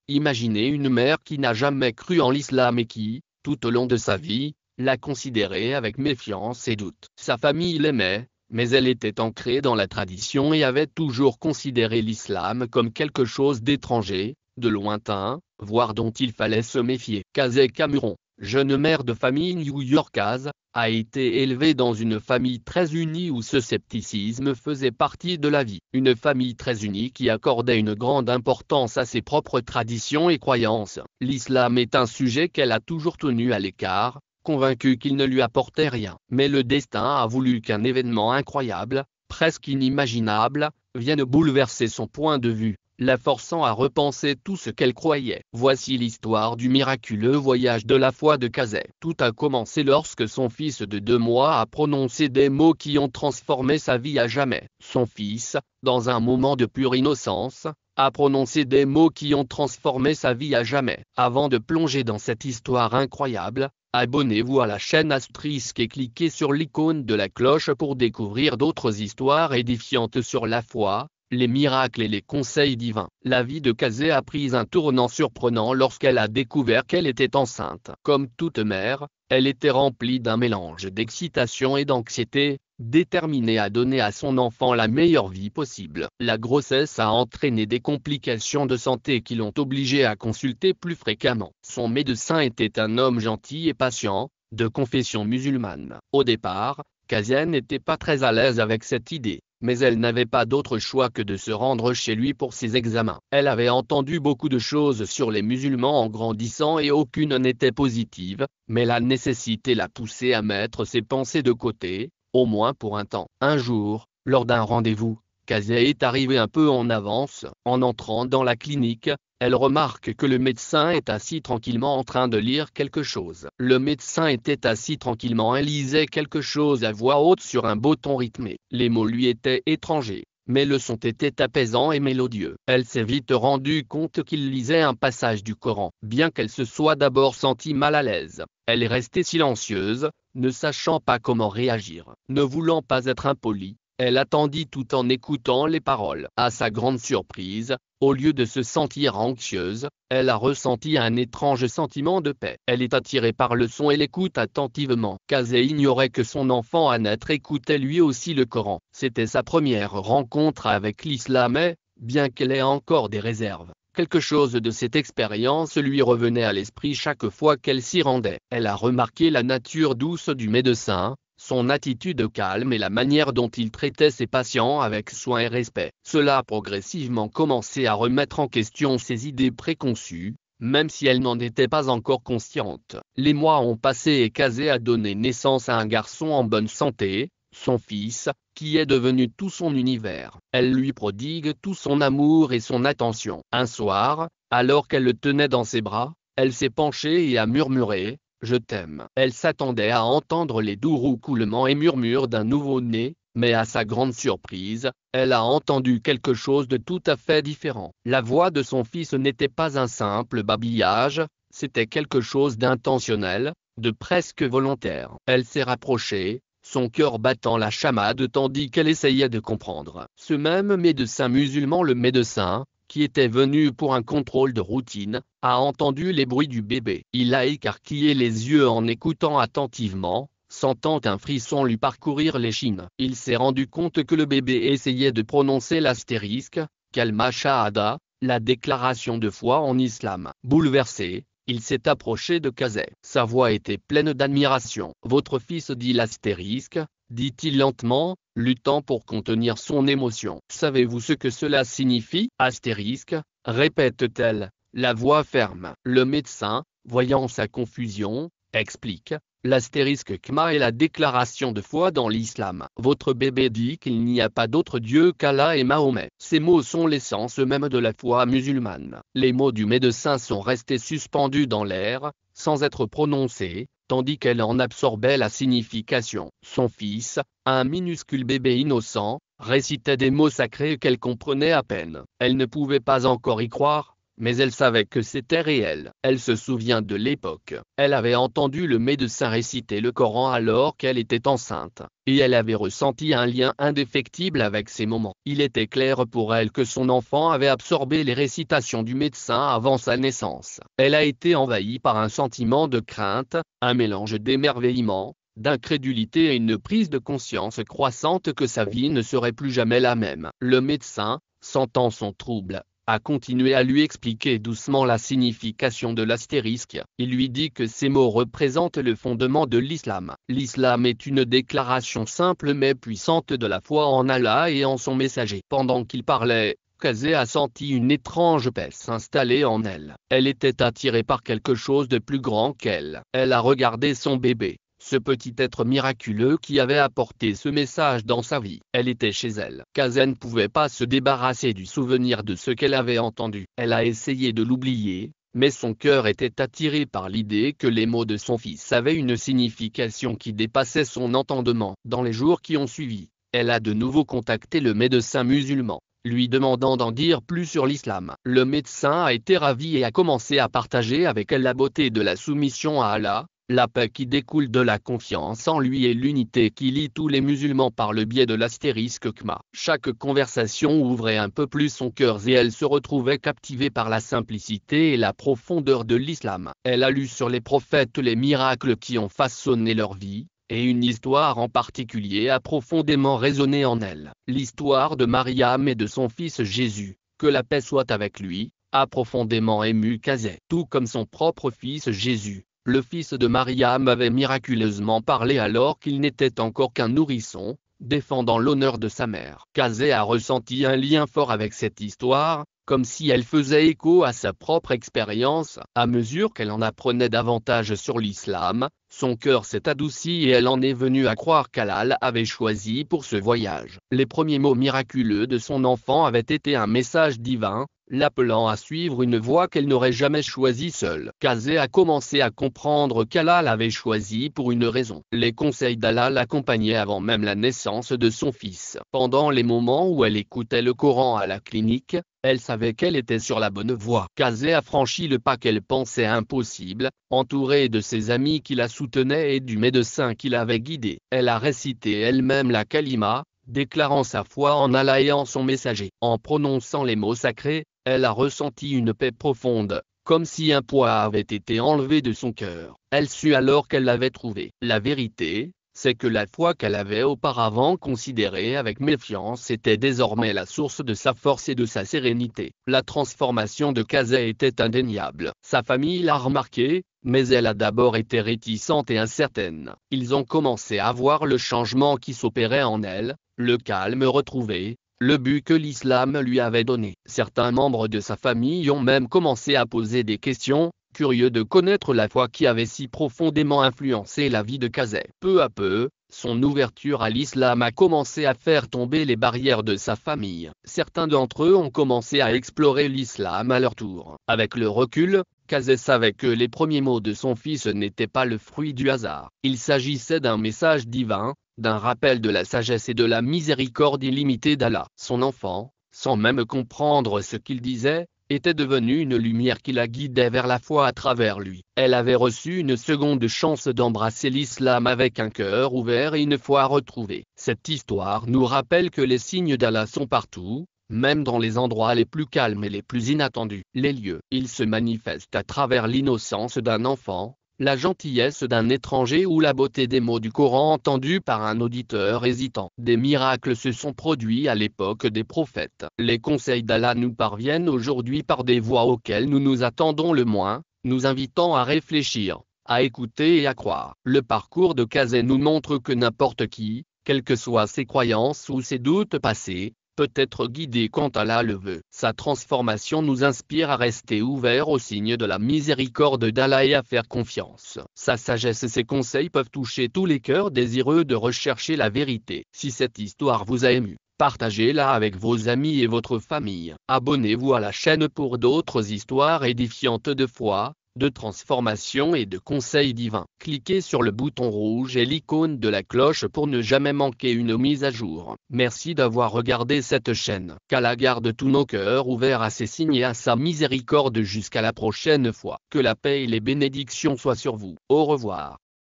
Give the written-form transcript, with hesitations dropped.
Imaginez une mère qui n'a jamais cru en l'islam et qui, tout au long de sa vie, l'a considéré avec méfiance et doute. Sa famille l'aimait, mais elle était ancrée dans la tradition et avait toujours considéré l'islam comme quelque chose d'étranger, de lointain, voire dont il fallait se méfier. Casey Cameron, jeune mère de famille new-yorkaise, a été élevée dans une famille très unie où ce scepticisme faisait partie de la vie. Une famille très unie qui accordait une grande importance à ses propres traditions et croyances. L'islam est un sujet qu'elle a toujours tenu à l'écart, convaincue qu'il ne lui apportait rien. Mais le destin a voulu qu'un événement incroyable, presque inimaginable, vienne bouleverser son point de vue, la forçant à repenser tout ce qu'elle croyait. Voici l'histoire du miraculeux voyage de la foi de Casey. Tout a commencé lorsque son fils de 2 mois a prononcé des mots qui ont transformé sa vie à jamais. Son fils, dans un moment de pure innocence, a prononcé des mots qui ont transformé sa vie à jamais. Avant de plonger dans cette histoire incroyable, abonnez-vous à la chaîne Asterisk et cliquez sur l'icône de la cloche pour découvrir d'autres histoires édifiantes sur la foi, les miracles et les conseils divins. La vie de Casey a pris un tournant surprenant lorsqu'elle a découvert qu'elle était enceinte. Comme toute mère, elle était remplie d'un mélange d'excitation et d'anxiété, déterminée à donner à son enfant la meilleure vie possible. La grossesse a entraîné des complications de santé qui l'ont obligée à consulter plus fréquemment. Son médecin était un homme gentil et patient, de confession musulmane. Au départ, Casey n'était pas très à l'aise avec cette idée, mais elle n'avait pas d'autre choix que de se rendre chez lui pour ses examens. Elle avait entendu beaucoup de choses sur les musulmans en grandissant et aucune n'était positive, mais la nécessité l'a poussée à mettre ses pensées de côté, au moins pour un temps. Un jour, lors d'un rendez-vous, Casey est arrivée un peu en avance. En entrant dans la clinique, elle remarque que le médecin est assis tranquillement en train de lire quelque chose. Le médecin était assis tranquillement et lisait quelque chose à voix haute sur un beau ton rythmé. Les mots lui étaient étrangers, mais le son était apaisant et mélodieux. Elle s'est vite rendue compte qu'il lisait un passage du Coran. Bien qu'elle se soit d'abord sentie mal à l'aise, elle est restée silencieuse, ne sachant pas comment réagir. Ne voulant pas être impolie, elle attendit tout en écoutant les paroles. À sa grande surprise, au lieu de se sentir anxieuse, elle a ressenti un étrange sentiment de paix. Elle est attirée par le son et l'écoute attentivement. Casey ignorait que son enfant à naître écoutait lui aussi le Coran. C'était sa première rencontre avec l'islam et, bien qu'elle ait encore des réserves, quelque chose de cette expérience lui revenait à l'esprit chaque fois qu'elle s'y rendait. Elle a remarqué la nature douce du médecin, son attitude calme et la manière dont il traitait ses patients avec soin et respect. Cela a progressivement commencé à remettre en question ses idées préconçues, même si elle n'en était pas encore consciente. Les mois ont passé et Casey a donné naissance à un garçon en bonne santé, son fils, qui est devenu tout son univers. Elle lui prodigue tout son amour et son attention. Un soir, alors qu'elle le tenait dans ses bras, elle s'est penchée et a murmuré: je t'aime. Elle s'attendait à entendre les doux roucoulements et murmures d'un nouveau-né, mais à sa grande surprise, elle a entendu quelque chose de tout à fait différent. La voix de son fils n'était pas un simple babillage, c'était quelque chose d'intentionnel, de presque volontaire. Elle s'est rapprochée, son cœur battant la chamade tandis qu'elle essayait de comprendre. Ce même médecin musulman, le médecin, qui était venu pour un contrôle de routine, a entendu les bruits du bébé. Il a écarquillé les yeux en écoutant attentivement, sentant un frisson lui parcourir l'échine. Il s'est rendu compte que le bébé essayait de prononcer l'astérisque, Kalma Shahada, la déclaration de foi en islam. Bouleversé, il s'est approché de Casey. Sa voix était pleine d'admiration. Votre fils dit l'astérisque, dit-il lentement, luttant pour contenir son émotion. Savez-vous ce que cela signifie? Astérisque, répète-t-elle, la voix ferme. Le médecin, voyant sa confusion, explique: l'astérisque Kma est la déclaration de foi dans l'islam. Votre bébé dit qu'il n'y a pas d'autre Dieu qu'Allah et Mahomet. Ces mots sont l'essence même de la foi musulmane. Les mots du médecin sont restés suspendus dans l'air, sans être prononcés, tandis qu'elle en absorbait la signification. Son fils, un minuscule bébé innocent, récitait des mots sacrés qu'elle comprenait à peine. Elle ne pouvait pas encore y croire, mais elle savait que c'était réel. Elle se souvient de l'époque. Elle avait entendu le médecin réciter le Coran alors qu'elle était enceinte, et elle avait ressenti un lien indéfectible avec ces moments. Il était clair pour elle que son enfant avait absorbé les récitations du médecin avant sa naissance. Elle a été envahie par un sentiment de crainte, un mélange d'émerveillement, d'incrédulité et une prise de conscience croissante que sa vie ne serait plus jamais la même. Le médecin, sentant son trouble, a continué à lui expliquer doucement la signification de l'astérisque. Il lui dit que ces mots représentent le fondement de l'islam. L'islam est une déclaration simple mais puissante de la foi en Allah et en son messager. Pendant qu'il parlait, Kazé a senti une étrange paix s'installer en elle. Elle était attirée par quelque chose de plus grand qu'elle. Elle a regardé son bébé, ce petit être miraculeux qui avait apporté ce message dans sa vie. Elle était chez elle. Kazé ne pouvait pas se débarrasser du souvenir de ce qu'elle avait entendu. Elle a essayé de l'oublier, mais son cœur était attiré par l'idée que les mots de son fils avaient une signification qui dépassait son entendement. Dans les jours qui ont suivi, elle a de nouveau contacté le médecin musulman, lui demandant d'en dire plus sur l'islam. Le médecin a été ravi et a commencé à partager avec elle la beauté de la soumission à Allah, la paix qui découle de la confiance en lui et l'unité qui lie tous les musulmans par le biais de l'astérisque Kma. Chaque conversation ouvrait un peu plus son cœur et elle se retrouvait captivée par la simplicité et la profondeur de l'islam. Elle a lu sur les prophètes les miracles qui ont façonné leur vie, et une histoire en particulier a profondément résonné en elle. L'histoire de Mariam et de son fils Jésus, que la paix soit avec lui, a profondément ému Kazé. Tout comme son propre fils Jésus, le fils de Mariam avait miraculeusement parlé alors qu'il n'était encore qu'un nourrisson, défendant l'honneur de sa mère. Kazé a ressenti un lien fort avec cette histoire, comme si elle faisait écho à sa propre expérience. À mesure qu'elle en apprenait davantage sur l'islam, son cœur s'est adouci et elle en est venue à croire qu'Allah avait choisi pour ce voyage. Les premiers mots miraculeux de son enfant avaient été un message divin, l'appelant à suivre une voie qu'elle n'aurait jamais choisie seule. Kazé a commencé à comprendre qu'Allah l'avait choisi pour une raison. Les conseils d'Allah l'accompagnaient avant même la naissance de son fils. Pendant les moments où elle écoutait le Coran à la clinique, elle savait qu'elle était sur la bonne voie. Kazé a franchi le pas qu'elle pensait impossible, entourée de ses amis qui la soutenaient et du médecin qui l'avait guidée. Elle a récité elle-même la kalima, déclarant sa foi en Allah et en son messager. En prononçant les mots sacrés, elle a ressenti une paix profonde, comme si un poids avait été enlevé de son cœur. Elle sut alors qu'elle l'avait trouvé. La vérité, c'est que la foi qu'elle avait auparavant considérée avec méfiance était désormais la source de sa force et de sa sérénité. La transformation de Kazé était indéniable. Sa famille l'a remarqué, mais elle a d'abord été réticente et incertaine. Ils ont commencé à voir le changement qui s'opérait en elle, le calme retrouvé, le but que l'islam lui avait donné. Certains membres de sa famille ont même commencé à poser des questions, curieux de connaître la foi qui avait si profondément influencé la vie de Kazé. Peu à peu, son ouverture à l'islam a commencé à faire tomber les barrières de sa famille. Certains d'entre eux ont commencé à explorer l'islam à leur tour. Avec le recul, Kazé savait que les premiers mots de son fils n'étaient pas le fruit du hasard. Il s'agissait d'un message divin, d'un rappel de la sagesse et de la miséricorde illimitée d'Allah. Son enfant, sans même comprendre ce qu'il disait, était devenue une lumière qui la guidait vers la foi à travers lui. Elle avait reçu une seconde chance d'embrasser l'islam avec un cœur ouvert et une foi retrouvée. Cette histoire nous rappelle que les signes d'Allah sont partout, même dans les endroits les plus calmes et les plus inattendus. Les lieux, ils se manifestent à travers l'innocence d'un enfant, la gentillesse d'un étranger ou la beauté des mots du Coran entendus par un auditeur hésitant. Des miracles se sont produits à l'époque des prophètes. Les conseils d'Allah nous parviennent aujourd'hui par des voies auxquelles nous nous attendons le moins, nous invitant à réfléchir, à écouter et à croire. Le parcours de Kazé nous montre que n'importe qui, quelles que soient ses croyances ou ses doutes passés, peut être guidé quand Allah le veut. Sa transformation nous inspire à rester ouverts aux signes de la miséricorde d'Allah et à faire confiance. Sa sagesse et ses conseils peuvent toucher tous les cœurs désireux de rechercher la vérité. Si cette histoire vous a ému, partagez-la avec vos amis et votre famille. Abonnez-vous à la chaîne pour d'autres histoires édifiantes de foi, de transformation et de conseils divins. Cliquez sur le bouton rouge et l'icône de la cloche pour ne jamais manquer une mise à jour. Merci d'avoir regardé cette chaîne. Qu'Allah garde tous nos cœurs ouverts à ses signes et à sa miséricorde jusqu'à la prochaine fois. Que la paix et les bénédictions soient sur vous. Au revoir.